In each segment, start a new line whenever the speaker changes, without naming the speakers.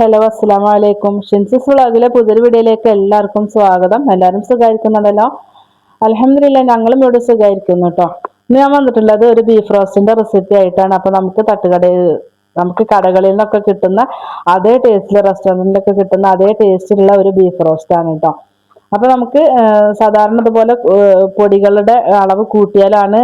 Hello അസ്സലാമു അലൈക്കും. ഷിൻസിസ് വ്ളോഗിലെ പുതിയൊരു വീഡിയോയിലേക്ക് എല്ലാവർക്കും സ്വാഗതം. എല്ലാവരും സുഖമായിരിക്കുന്നുണ്ടല്ലോ? അൽഹംദുലില്ലാ, ഞങ്ങളും ഇവിടെ സുഖമായിരിക്കുന്നു കേട്ടോ. ഇന്ന് ഞാൻ വന്നിട്ടുള്ളത് ഒരു ബീഫ് റോസ്റ്റിന്റെ റെസിപ്പി ആയിട്ടാണ്. അപ്പൊ നമുക്ക് കടകളിൽ നിന്നൊക്കെ കിട്ടുന്ന അതേ ടേസ്റ്റിൽ, റെസ്റ്റോറൻറ്റിലൊക്കെ കിട്ടുന്ന അതേ ടേസ്റ്റിലുള്ള ഒരു ബീഫ് റോസ്റ്റ് ആണ് കേട്ടോ. അപ്പൊ നമുക്ക് സാധാരണ ഇതുപോലെ പൊടികളുടെ അളവ് കൂട്ടിയാലാണ്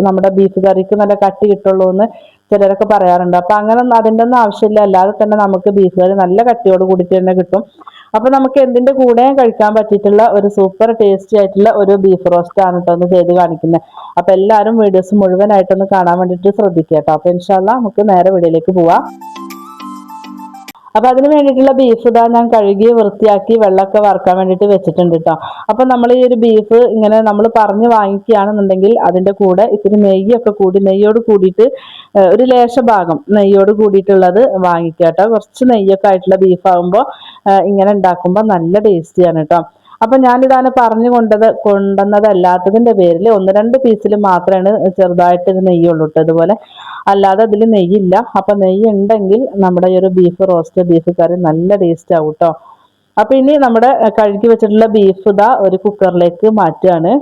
നമ്മുടെ ബീഫ് കറിക്ക് നല്ല കട്ടി കിട്ടുള്ളൂ എന്ന് ചിലരൊക്കെ പറയാറുണ്ട്. അപ്പൊ അങ്ങനെ അതിൻ്റെ ഒന്നും ആവശ്യമില്ല. അല്ലാതെ തന്നെ നമുക്ക് ബീഫ് കറി നല്ല കട്ടിയോട് കൂടിയിട്ട് തന്നെ കിട്ടും. അപ്പൊ നമുക്ക് എന്തിന്റെ കൂടെ കഴിക്കാൻ പറ്റിയിട്ടുള്ള ഒരു സൂപ്പർ ടേസ്റ്റി ആയിട്ടുള്ള ഒരു ബീഫ് റോസ്റ്റ് ആണ് കേട്ടോ ഒന്ന് ചെയ്ത് കാണിക്കുന്നത്. അപ്പൊ എല്ലാവരും വീഡിയോസ് മുഴുവനായിട്ടൊന്ന് കാണാൻ വേണ്ടിയിട്ട് ശ്രദ്ധിക്കുക കേട്ടോ. അപ്പൊ ഇൻഷാല്ലാ നമുക്ക് നേരെ വീഡിയോയിലേക്ക് പോവാം. അപ്പൊ അതിന് വേണ്ടിയിട്ടുള്ള ബീഫ് ഇതാ ഞാൻ കഴുകി വൃത്തിയാക്കി വെള്ളമൊക്കെ വറുക്കാൻ വേണ്ടിയിട്ട് വെച്ചിട്ടുണ്ട് കേട്ടോ. അപ്പൊ നമ്മൾ ഈ ഒരു ബീഫ് ഇങ്ങനെ നമ്മൾ പറഞ്ഞ് വാങ്ങിക്കുകയാണെന്നുണ്ടെങ്കിൽ അതിന്റെ കൂടെ ഇത്തിരി നെയ്യൊക്കെ കൂടി, നെയ്യോട് കൂടിയിട്ട് ഒരു ലേശ ഭാഗം നെയ്യോട് കൂടിയിട്ടുള്ളത് വാങ്ങിക്കുക കേട്ടോ. കുറച്ച് നെയ്യൊക്കെ ആയിട്ടുള്ള ബീഫ് ആകുമ്പോൾ ഇങ്ങനെ ഉണ്ടാക്കുമ്പോൾ നല്ല ടേസ്റ്റിയാണ് കേട്ടോ. അപ്പൊ ഞാനിതാണ് കൊണ്ടുവന്നതല്ലാത്തതിന്റെ പേരിൽ ഒന്ന് രണ്ട് പീസിൽ മാത്രമാണ് ചെറുതായിട്ട് നെയ്യുള്ളൂ കേട്ടോ. ഇതുപോലെ അല്ലാതെ അതിൽ നെയ്യില്ല. അപ്പൊ നെയ്യ് ഉണ്ടെങ്കിൽ നമ്മുടെ ഈ ഒരു ബീഫ് റോസ്റ്റ്, ബീഫ് കറി നല്ല ടേസ്റ്റ് ആവും കേട്ടോ. അപ്പൊ ഇനി നമ്മുടെ കഴുകി വെച്ചിട്ടുള്ള ബീഫ് ഇതാ ഒരു കുക്കറിലേക്ക് മാറ്റുകയാണ്.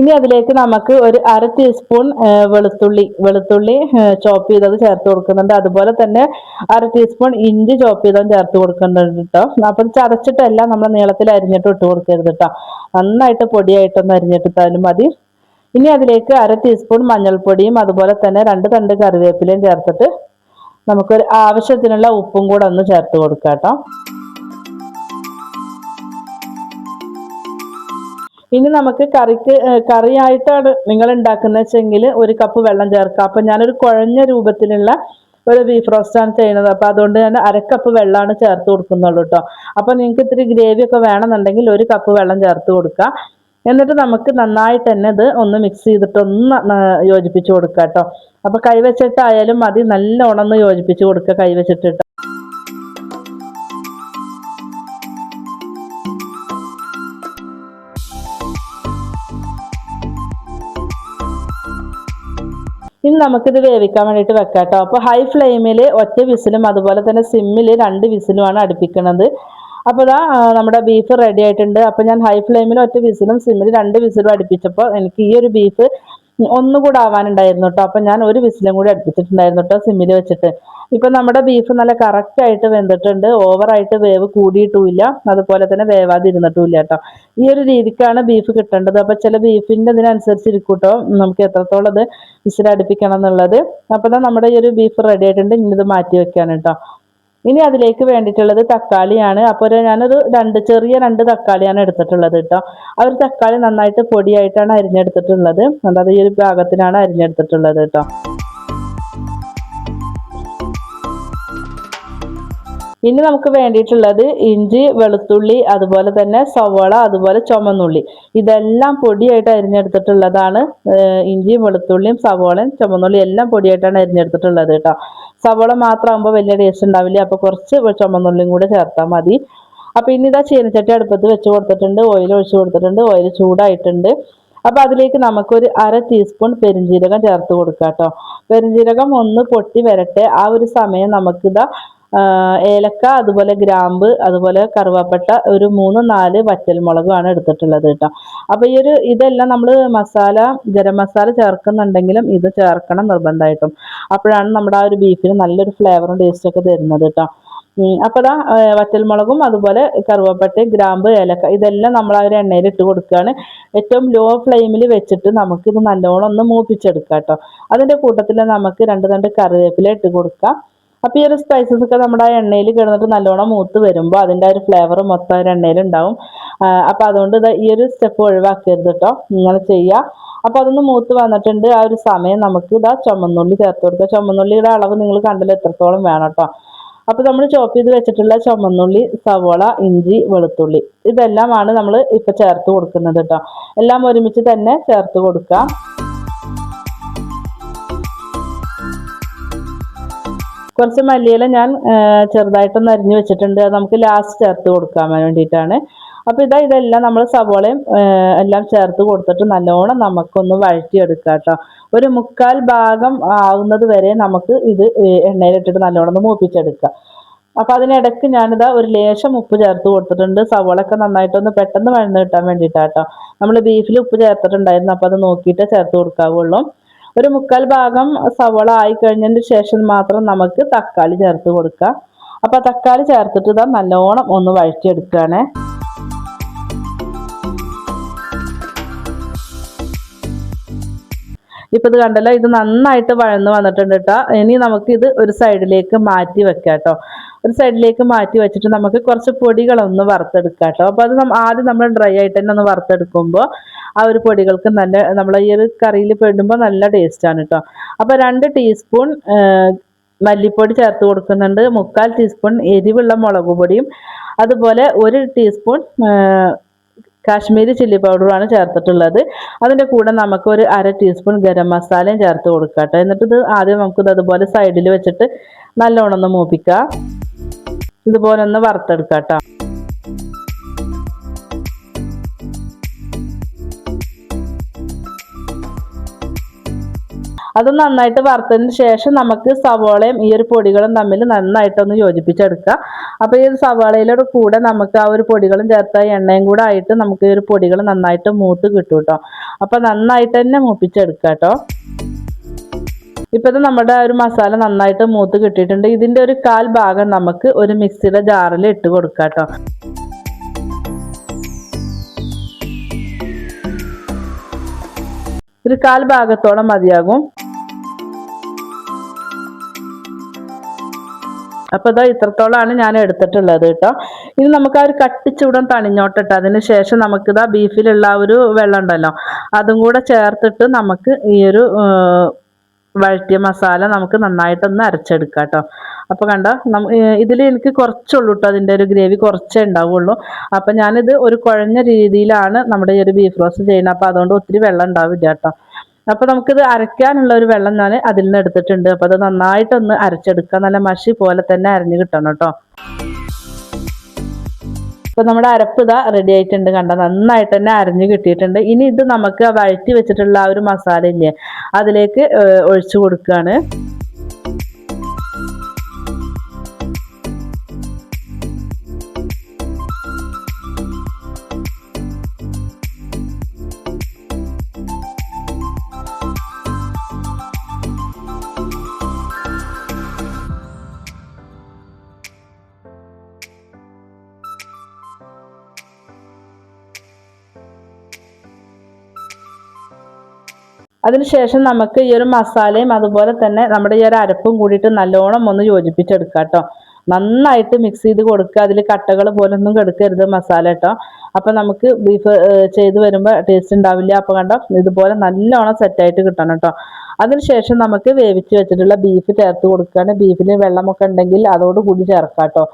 ഇനി അതിലേക്ക് നമുക്ക് ഒരു അര ടീസ്പൂൺ വെളുത്തുള്ളി ചോപ്പ് ചെയ്തത് ചേർത്ത് കൊടുക്കുന്നുണ്ട്. അതുപോലെ തന്നെ അര ടീസ്പൂൺ ഇഞ്ചി ചോപ്പ് ചെയ്തതും ചേർത്ത് കൊടുക്കുന്നുണ്ട് കേട്ടോ. അപ്പം ചതച്ചിട്ടല്ല, നമ്മൾ നീളത്തിൽ അരിഞ്ഞിട്ട് ഇട്ട് കൊടുക്കരുത് കേട്ടോ. നന്നായിട്ട് പൊടിയായിട്ടൊന്ന് അരിഞ്ഞിട്ടിട്ടാലും മതി. ഇനി അതിലേക്ക് അര ടീസ്പൂൺ മഞ്ഞൾപ്പൊടിയും അതുപോലെ തന്നെ 2 തണ്ട് കറിവേപ്പിലയും ചേർത്തിട്ട് നമുക്കൊരു ആവശ്യത്തിനുള്ള ഉപ്പും കൂടെ ഒന്ന് ചേർത്ത് കൊടുക്കാം കേട്ടോ. ഇനി നമുക്ക് കറിയായിട്ടാണ് നിങ്ങൾ ഉണ്ടാക്കുന്ന വെച്ചെങ്കിൽ 1 കപ്പ് വെള്ളം ചേർക്കാം. അപ്പൊ ഞാനൊരു കുഴഞ്ഞ രൂപത്തിലുള്ള ഒരു ബീഫ് റോസ്റ്റ് ആണ് ചെയ്യുന്നത്. അപ്പൊ അതുകൊണ്ട് ഞാൻ 1/2 കപ്പ് വെള്ളമാണ് ചേർത്ത് കൊടുക്കുന്നുള്ളൂ കേട്ടോ. അപ്പൊ നിങ്ങൾക്ക് ഇത്തിരി ഗ്രേവി ഒക്കെ വേണമെന്നുണ്ടെങ്കിൽ 1 കപ്പ് വെള്ളം ചേർത്ത് കൊടുക്കുക. എന്നിട്ട് നമുക്ക് നന്നായിട്ട് തന്നെ ഇത് ഒന്ന് മിക്സ് ചെയ്തിട്ട് ഒന്ന് യോജിപ്പിച്ച് കൊടുക്കുക കേട്ടോ. അപ്പൊ കൈവച്ചിട്ടായാലും മതി, നല്ലോണം ഒന്ന് യോജിപ്പിച്ച് കൊടുക്കുക കൈവച്ചിട്ടിട്ട്. ഇനി നമുക്കിത് വേവിക്കാൻ വേണ്ടിയിട്ട് വെക്കാം കേട്ടോ. അപ്പോൾ ഹൈ ഫ്ലെയിമിൽ ഒറ്റ വിസിലും അതുപോലെ തന്നെ സിമ്മിൽ 2 വിസിലുമാണ് അടുപ്പിക്കുന്നത്. അപ്പോൾ ഇതാ നമ്മുടെ ബീഫ് റെഡി ആയിട്ടുണ്ട്. അപ്പോൾ ഞാൻ ഹൈ ഫ്ലെയിമിൽ ഒറ്റ വിസിലും സിമ്മിൽ 2 വിസിലും അടുപ്പിച്ചപ്പോൾ എനിക്ക് ഈ ഒരു ബീഫ് ഒന്നുകൂടെ ആവാനുണ്ടായിരുന്നു കേട്ടോ. അപ്പം ഞാൻ 1 വിസിലും കൂടി അടുപ്പിച്ചിട്ടുണ്ടായിരുന്നു കേട്ടോ സിമ്മിൽ വെച്ചിട്ട്. ഇപ്പം നമ്മുടെ ബീഫ് നല്ല കറക്റ്റ് ആയിട്ട് വെന്തിട്ടുണ്ട്. ഓവറായിട്ട് വേവ് കൂടിയിട്ടുമില്ല, അതുപോലെ തന്നെ വേവാതെ ഇരുന്നിട്ടുമില്ല കേട്ടോ. ഈ ഒരു രീതിക്കാണ് ബീഫ് കിട്ടേണ്ടത്. അപ്പം ചില ബീഫിൻ്റെ ഇതിനനുസരിച്ചിരിക്കും കേട്ടോ നമുക്ക് എത്രത്തോളം അത് വിസിലടുപ്പിക്കണം എന്നുള്ളത്. അപ്പം നമ്മുടെ ഈ ഒരു ബീഫ് റെഡി ആയിട്ടുണ്ട്. ഇനി ഇത് മാറ്റി വെക്കാണ് കേട്ടോ. ഇനി അതിലേക്ക് വേണ്ടിയിട്ടുള്ളത് തക്കാളിയാണ്. അപ്പോൾ ഞാനൊരു ചെറിയ 2 തക്കാളിയാണ് എടുത്തിട്ടുള്ളത് കേട്ടോ. ആ ഒരു തക്കാളി നന്നായിട്ട് പൊടിയായിട്ടാണ് അരിഞ്ഞെടുത്തിട്ടുള്ളത്. അതായത് ഈ ഒരു ഭാഗത്തിനാണ് അരിഞ്ഞെടുത്തിട്ടുള്ളത് കേട്ടോ. ഇനി നമുക്ക് വേണ്ടിയിട്ടുള്ളത് ഇഞ്ചി, വെളുത്തുള്ളി, അതുപോലെ തന്നെ സവോള, അതുപോലെ ചുമന്നുള്ളി. ഇതെല്ലാം പൊടിയായിട്ട് അരിഞ്ഞെടുത്തിട്ടുള്ളതാണ്. ഇഞ്ചിയും വെളുത്തുള്ളിയും സവോളയും ചുമന്നുള്ളി എല്ലാം പൊടിയായിട്ടാണ് അരിഞ്ഞെടുത്തിട്ടുള്ളത് കേട്ടോ. സവോള മാത്രമാകുമ്പോൾ വലിയ ടേസ്റ്റ് ഉണ്ടാവില്ല. അപ്പോൾ കുറച്ച് ചുമന്നുള്ളിയും കൂടെ ചേർത്താൽ മതി. അപ്പോൾ ഇനി ഇതാ ചീനച്ചട്ടി അടുപ്പത്ത് വെച്ച് കൊടുത്തിട്ടുണ്ട്. ഓയിൽ ഒഴിച്ച് കൊടുത്തിട്ടുണ്ട്. ഓയിൽ ചൂടായിട്ടുണ്ട്. അപ്പോൾ അതിലേക്ക് നമുക്കൊരു അര ടീസ്പൂൺ പെരിഞ്ജീരകം ചേർത്ത് കൊടുക്കാം കേട്ടോ. പെരിഞ്ജീരകം ഒന്ന് പൊട്ടി വരട്ടെ. ആ ഒരു സമയം നമുക്കിതാ ഏലക്ക, അതുപോലെ ഗ്രാമ്പ്, അതുപോലെ കറുവാപ്പട്ട, ഒരു 3-4 വറ്റൽമുളകുമാണ് എടുത്തിട്ടുള്ളത് കേട്ടോ. അപ്പോൾ ഇതെല്ലാം നമ്മൾ ഗരം മസാല ചേർക്കുന്നുണ്ടെങ്കിലും ഇത് ചേർക്കണം നിർബന്ധമായിട്ടും. അപ്പോഴാണ് നമ്മുടെ ആ ഒരു ബീഫിന് നല്ലൊരു ഫ്ലേവറും ടേസ്റ്റും ഒക്കെ തരുന്നത് കേട്ടോ. അപ്പോൾ വറ്റൽമുളകും അതുപോലെ കറുവാപ്പട്ടയും ഗ്രാമ്പ്, ഏലക്ക ഇതെല്ലാം നമ്മൾ ആ ഒരു എണ്ണയിൽ ഇട്ട് കൊടുക്കുകയാണ്. ഏറ്റവും ലോ ഫ്ലെയിമിൽ വെച്ചിട്ട് നമുക്കിത് നല്ലോണം ഒന്ന് മൂപ്പിച്ചെടുക്കാം കേട്ടോ. അതിൻ്റെ കൂട്ടത്തിൽ നമുക്ക് 2 തണ്ട് കറിവേപ്പില ഇട്ട് കൊടുക്കാം. അപ്പോൾ ഈ ഒരു സ്പൈസസ് ഒക്കെ നമ്മുടെ ആ എണ്ണയിൽ കിടന്നിട്ട് നല്ലോണം മൂത്ത് വരുമ്പോൾ അതിൻ്റെ ഒരു ഫ്ലേവർ മൊത്തം ആ എണ്ണയിൽ ഉണ്ടാവും. അപ്പോൾ അതുകൊണ്ട് ഈ ഒരു സ്റ്റെപ്പ് ഒഴിവാക്കരുത് കേട്ടോ, ഇങ്ങനെ ചെയ്യുക. അപ്പോൾ അതൊന്ന് മൂത്ത് വന്നിട്ടുണ്ട്. ആ ഒരു സമയം നമുക്ക് ചുമന്നുള്ളി ചേർത്ത് കൊടുക്കുക. ചുമന്നുള്ളിയുടെ അളവ് നിങ്ങൾ കണ്ടല്ലോ എത്രത്തോളം വേണം കേട്ടോ. അപ്പോൾ നമ്മൾ ചോപ്പ് ചെയ്ത് വെച്ചിട്ടുള്ള ചുമന്നുള്ളി, സവോള, ഇഞ്ചി, വെളുത്തുള്ളി ഇതെല്ലാമാണ് നമ്മൾ ഇപ്പോൾ ചേർത്ത് കൊടുക്കുന്നത് കേട്ടോ. എല്ലാം ഒരുമിച്ച് തന്നെ ചേർത്ത് കൊടുക്കാം. കുറച്ച് മല്ലിയില ഞാൻ ചെറുതായിട്ടൊന്ന് അരിഞ്ഞ് വെച്ചിട്ടുണ്ട്. അത് നമുക്ക് ലാസ്റ്റ് ചേർത്ത് കൊടുക്കാൻ വേണ്ടിയിട്ടാണ്. അപ്പോൾ ഇതെല്ലാം നമ്മൾ സവോളയും എല്ലാം ചേർത്ത് കൊടുത്തിട്ട് നല്ലോണം നമുക്കൊന്ന് വഴറ്റിയെടുക്കാം കേട്ടോ. ഒരു 1/4 ഭാഗം ആവുന്നത് വരെ നമുക്ക് ഇത് എണ്ണയിലിട്ടിട്ട് നല്ലോണം ഒന്ന് മൂപ്പിച്ചെടുക്കാം. അപ്പോൾ അതിനിടയ്ക്ക് ഞാനിതാ ഒരു ലേശം ഉപ്പ് ചേർത്ത് കൊടുത്തിട്ടുണ്ട്. സവോളയൊക്കെ നന്നായിട്ടൊന്ന് പെട്ടെന്ന് വഴന്ന് കിട്ടാൻ വേണ്ടിയിട്ടാട്ടോ. നമ്മൾ ബീഫിൽ ഉപ്പ് ചേർത്തിട്ടുണ്ടായിരുന്നു, അപ്പോൾ അത് നോക്കിയിട്ട് ചേർത്ത് കൊടുക്കാവുള്ളൂ. ഒരു 1/4 ഭാഗം സവോള ആയി കഴിഞ്ഞതിന് ശേഷം മാത്രം നമുക്ക് തക്കാളി ചേർത്ത് കൊടുക്കാം. അപ്പോൾ തക്കാളി ചേർത്തിട്ട് ഇതാ നല്ലോണം ഒന്ന് വഴറ്റിയെടുക്കുകയാണ്. ഇപ്പോൾ ഇത് കണ്ടല്ലോ, ഇത് നന്നായിട്ട് വഴന്ന് വന്നിട്ടുണ്ട് കേട്ടോ. ഇനി നമുക്കിത് ഒരു സൈഡിലേക്ക് മാറ്റി വെക്കാം കേട്ടോ. ഒരു സൈഡിലേക്ക് മാറ്റി വെച്ചിട്ട് നമുക്ക് കുറച്ച് പൊടികളൊന്ന് വറുത്തെടുക്കാം കേട്ടോ. അപ്പോൾ അത് ആദ്യം നമ്മൾ ഡ്രൈ ആയിട്ട് തന്നെ ഒന്ന് വറുത്തെടുക്കുമ്പോൾ ആ ഒരു പൊടികൾക്ക് നല്ല നമ്മളെ ഈ ഒരു കറിയിൽ പെടുമ്പോൾ നല്ല ടേസ്റ്റാണ് കേട്ടോ. അപ്പോൾ 2 ടീസ്പൂൺ മല്ലിപ്പൊടി ചേർത്ത് കൊടുക്കുന്നുണ്ട്. 1/4 ടീസ്പൂൺ എരിവുള്ള മുളക് പൊടിയും അതുപോലെ 1 ടീസ്പൂൺ കാശ്മീരി ചില്ലി പൗഡറുമാണ് ചേർത്തിട്ടുള്ളത്. അതിൻ്റെ കൂടെ നമുക്ക് ഒരു 1/2 ടീസ്പൂൺ ഗരം മസാലയും ചേർത്ത് കൊടുക്കാം കേട്ടോ. എന്നിട്ട് ആദ്യം നമുക്കിത് അതുപോലെ സൈഡിൽ വെച്ചിട്ട് നല്ലോണം ഒന്ന് മൂപ്പിക്കാം. ഇതുപോലെ ഒന്ന് വറുത്തെടുക്കാം കേട്ടോ. അത് നന്നായിട്ട് വറുത്തതിന് ശേഷം നമുക്ക് സവോളയും ഈ ഒരു പൊടികളും തമ്മിൽ നന്നായിട്ടൊന്ന് യോജിപ്പിച്ചെടുക്കുക. അപ്പോൾ ഈ ഒരു സവോളയുടെ കൂടെ നമുക്ക് ആ ഒരു പൊടികളും ചേർത്ത എണ്ണയും കൂടെ ആയിട്ട് നമുക്ക് ഈ ഒരു പൊടികൾ നന്നായിട്ട് മൂത്ത് കിട്ടും കേട്ടോ. അപ്പോൾ നന്നായിട്ട് തന്നെ മൂപ്പിച്ചെടുക്കുക കേട്ടോ. ഇപ്പോൾ ഇത് നമ്മുടെ ഒരു മസാല നന്നായിട്ട് മൂത്ത് കിട്ടിയിട്ടുണ്ട്. ഇതിൻ്റെ ഒരു 1/4 ഭാഗം നമുക്ക് ഒരു മിക്സിയുടെ ജാറിൽ ഇട്ട് കൊടുക്കാം കേട്ടോ. ഒരു 1/4 ഭാഗത്തോളം മതിയാകും. അപ്പോൾ ഇതാ ഇത്രത്തോളമാണ് ഞാൻ എടുത്തിട്ടുള്ളത് കേട്ടോ. ഇനി നമുക്ക് ആ ഒരു കട്ടിച്ചൂടം തണിഞ്ഞോട്ടിട്ട് അതിന് ശേഷം നമുക്കിതാ ബീഫിലുള്ള ആ ഒരു വെള്ളം ഉണ്ടല്ലോ അതും കൂടെ ചേർത്തിട്ട് നമുക്ക് ഈ ഒരു വഴറ്റിയ മസാല നമുക്ക് നന്നായിട്ടൊന്ന് അരച്ചെടുക്കാം കേട്ടോ. അപ്പോൾ കണ്ടോ, ഇതിൽ എനിക്ക് കുറച്ചുള്ളൂ കേട്ടോ, അതിൻ്റെ ഒരു ഗ്രേവി കുറച്ചേ ഉണ്ടാവുള്ളൂ. അപ്പം ഞാനിത് ഒരു കുഴഞ്ഞ രീതിയിലാണ് നമ്മുടെ ഈ ഒരു ബീഫ് റോസ്റ്റ് ചെയ്യുന്നത്. അപ്പോൾ അതുകൊണ്ട് ഒത്തിരി വെള്ളം ഉണ്ടാവില്ല കേട്ടോ. അപ്പോൾ നമുക്കിത് അരയ്ക്കാനുള്ള ഒരു വെള്ളം ഞാൻ അതിൽ നിന്ന് എടുത്തിട്ടുണ്ട്. അപ്പോൾ അത് നന്നായിട്ടൊന്ന് അരച്ചെടുക്കുക. നല്ല മഷി പോലെ തന്നെ അരഞ്ഞ് കിട്ടണം കേട്ടോ. അപ്പോൾ നമ്മുടെ അരപ്പ് ഇതാ റെഡി ആയിട്ടുണ്ട്. കണ്ടോ, നന്നായിട്ട് തന്നെ അരഞ്ഞ് കിട്ടിയിട്ടുണ്ട്. ഇനി ഇത് നമുക്ക് വഴറ്റി വെച്ചിട്ടുള്ള ആ ഒരു മസാല ഇല്ലേ അതിലേക്ക് ഒഴിച്ചു കൊടുക്കുകയാണ്. അതിനുശേഷം നമുക്ക് ഈ ഒരു മസാലയും അതുപോലെ തന്നെ നമ്മുടെ ഈ ഒരു അരപ്പും കൂടിയിട്ട് നല്ലോണം ഒന്ന് യോജിപ്പിച്ചെടുക്കാം കേട്ടോ. നന്നായിട്ട് മിക്സ് ചെയ്ത് കൊടുക്കുക. അതിൽ കട്ടകൾ പോലൊന്നും കെടുക്കരുത് മസാല കേട്ടോ. അപ്പം നമുക്ക് ബീഫ് ചെയ്ത് വരുമ്പോൾ ടേസ്റ്റ് ഉണ്ടാവില്ല. അപ്പോൾ കണ്ടോ, ഇതുപോലെ നല്ലോണം സെറ്റായിട്ട് കിട്ടണം കേട്ടോ. അതിനുശേഷം നമുക്ക് വേവിച്ച് വെച്ചിട്ടുള്ള ബീഫ് ചേർത്ത് കൊടുക്കുകയാണ്. ബീഫിൽ വെള്ളമൊക്കെ ഉണ്ടെങ്കിൽ അതോടുകൂടി ചേർക്കാം കേട്ടോ.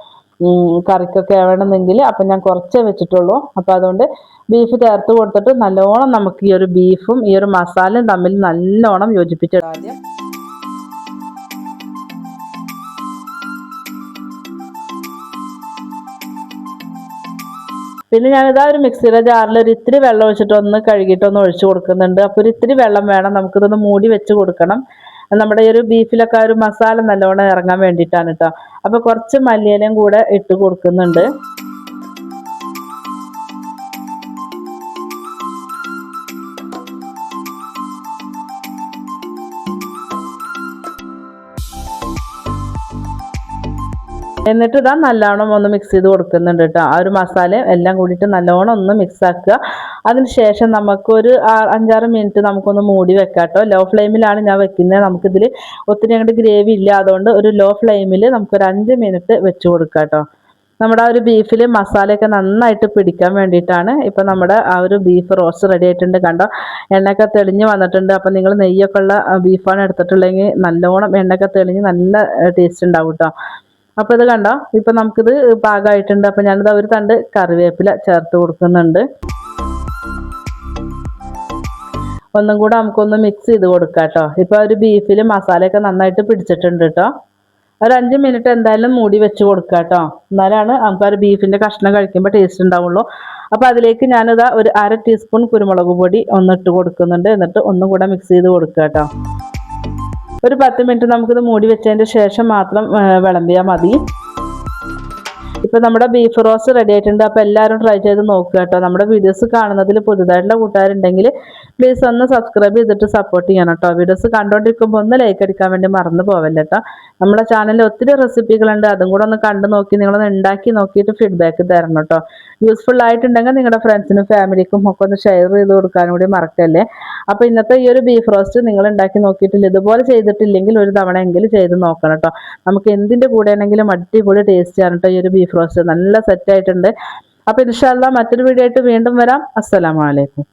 കറിക്കൊക്കെ വേണമെന്നെങ്കിൽ അപ്പം ഞാൻ കുറച്ചേ വെച്ചിട്ടുള്ളൂ. അപ്പോൾ അതുകൊണ്ട് ബീഫ് ചേർത്ത് കൊടുത്തിട്ട് നല്ലോണം നമുക്ക് ഈ ഒരു ബീഫും ഈ ഒരു മസാലയും തമ്മിൽ നല്ലോണം യോജിപ്പിച്ചെടുക്കാം ആദ്യം. പിന്നെ ഞാനിതാ ഒരു മിക്സിയുടെ ജാറിൽ ഒരു ഇത്തിരി വെള്ളം ഒഴിച്ചിട്ട് ഒന്ന് കഴുകിയിട്ട് ഒന്ന് ഒഴിച്ചു കൊടുക്കുന്നുണ്ട്. അപ്പോൾ ഒരു ഇത്തിരി വെള്ളം വേണം, നമുക്കിതൊന്ന് മൂടി വെച്ച് കൊടുക്കണം. നമ്മുടെ ഈ ഒരു ബീഫിലൊക്കെ ഒരു മസാല നല്ലോണം ഇറങ്ങാൻ വേണ്ടിയിട്ടാണ് കേട്ടോ. അപ്പോൾ കുറച്ച് മല്ലിയിലയും കൂടെ ഇട്ട് കൊടുക്കുന്നുണ്ട്. എന്നിട്ട് ഇതാ നല്ലോണം ഒന്ന് മിക്സ് ചെയ്ത് കൊടുക്കുന്നുണ്ട് കേട്ടോ. ആ ഒരു മസാലയും എല്ലാം കൂടിയിട്ട് നല്ലോണം ഒന്ന് മിക്സ് ആക്കുക. അതിനുശേഷം നമുക്കൊരു 5-6 മിനിറ്റ് നമുക്കൊന്ന് മൂടി വെക്കാം കേട്ടോ. ലോ ഫ്ലെയിമിലാണ് ഞാൻ വെക്കുന്നത്. നമുക്കിതിൽ ഒത്തിരി അങ്ങോട്ട് ഗ്രേവി ഇല്ല, അതുകൊണ്ട് ഒരു ലോ ഫ്ലെയിമിൽ നമുക്കൊരു 5 മിനിറ്റ് വെച്ച് കൊടുക്കാം കേട്ടോ. നമ്മുടെ ആ ഒരു ബീഫിൽ മസാലയൊക്കെ നന്നായിട്ട് പിടിക്കാൻ വേണ്ടിയിട്ടാണ്. ഇപ്പം നമ്മുടെ ആ ഒരു ബീഫ് റോസ്റ്റ് റെഡി ആയിട്ടുണ്ട്. കണ്ടോ, എണ്ണയൊക്കെ തെളിഞ്ഞ് വന്നിട്ടുണ്ട്. അപ്പം നിങ്ങൾ നെയ്യൊക്കെ ഉള്ള ബീഫാണ് എടുത്തിട്ടുള്ളതെങ്കിൽ നല്ലോണം എണ്ണയൊക്കെ തെളിഞ്ഞ് നല്ല ടേസ്റ്റ് ഉണ്ടാവും കേട്ടോ. അപ്പോൾ ഇത് കണ്ടോ, ഇപ്പം നമുക്കിത് പാകമായിട്ടുണ്ട്. അപ്പം ഞാനിത് ഒരു തണ്ട് കറിവേപ്പില ചേർത്ത് കൊടുക്കുന്നുണ്ട്. ഒന്നും കൂടെ നമുക്കൊന്ന് മിക്സ് ചെയ്ത് കൊടുക്കാം കേട്ടോ. ഇപ്പോൾ ഒരു ബീഫിൽ മസാലയൊക്കെ നന്നായിട്ട് പിടിച്ചിട്ടുണ്ട് കേട്ടോ. ഒരു 5 മിനിറ്റ് എന്തായാലും മൂടി വെച്ച് കൊടുക്കുക കേട്ടോ. എന്നാലാണ് നമുക്ക് ആ ഒരു ബീഫിൻ്റെ കഷ്ണം കഴിക്കുമ്പോൾ ടേസ്റ്റ് ഉണ്ടാവുള്ളൂ. അപ്പോൾ അതിലേക്ക് ഞാനിതാ ഒരു 1/2 ടീസ്പൂൺ കുരുമുളക് പൊടി ഇട്ട് കൊടുക്കുന്നുണ്ട്. എന്നിട്ട് ഒന്നും കൂടെ മിക്സ് ചെയ്ത് കൊടുക്കുക കേട്ടോ. ഒരു 10 മിനിറ്റ് നമുക്കിത് മൂടി വെച്ചതിൻ്റെ ശേഷം മാത്രം വിളമ്പിയാൽ മതി. ഇപ്പോൾ നമ്മുടെ ബീഫ് റോസ്റ്റ് റെഡി ആയിട്ടുണ്ട്. അപ്പോൾ എല്ലാവരും ട്രൈ ചെയ്ത് നോക്കുക കേട്ടോ. നമ്മുടെ വീഡിയോസ് കാണുന്നതിൽ പുതുതായിട്ടുള്ള കൂട്ടുകാരുണ്ടെങ്കിൽ പ്ലീസ് ഒന്ന് സബ്സ്ക്രൈബ് ചെയ്തിട്ട് സപ്പോർട്ട് ചെയ്യണം കേട്ടോ. വീഡിയോസ് കണ്ടുകൊണ്ടിരിക്കുമ്പോൾ ഒന്ന് ലൈക്ക് അടിക്കാൻ വേണ്ടി മറന്നു പോവല്ല കേട്ടോ. നമ്മുടെ ചാനലിൽ ഒത്തിരി റെസിപ്പികളുണ്ട്, അതും കൂടെ ഒന്ന് കണ്ടു നോക്കി നിങ്ങളൊന്ന് ഉണ്ടാക്കി നോക്കിയിട്ട് ഫീഡ്ബാക്ക് തരണം കേട്ടോ. യൂസ്ഫുൾ ആയിട്ടുണ്ടെങ്കിൽ നിങ്ങളുടെ ഫ്രണ്ട്സിനും ഫാമിലിക്കും ഒക്കെ ഒന്ന് ഷെയർ ചെയ്ത് കൊടുക്കാനും കൂടി മറക്കല്ലേ. അപ്പോൾ ഇന്നത്തെ ഈ ഒരു ബീഫ് റോസ്റ്റ് നിങ്ങൾ ഉണ്ടാക്കി നോക്കിയിട്ടില്ല, ഇതുപോലെ ചെയ്തിട്ടില്ലെങ്കിൽ ഒരു തവണ എങ്കിലും ചെയ്ത് നോക്കണം കേട്ടോ. നമുക്ക് എന്തിൻ്റെ കൂടെ ആണെങ്കിലും അടിപൊളി ടേസ്റ്റ് ആണ് കേട്ടോ ഈ ഒരു ബീഫ് റോസ്റ്റ്. നല്ല സെറ്റ് ആയിട്ടുണ്ട്. അപ്പോൾ ഇൻഷാ അല്ലാഹ് മറ്റൊരു വീഡിയോ ആയിട്ട് വീണ്ടും വരാം. അസ്സലാമു അലൈക്കും.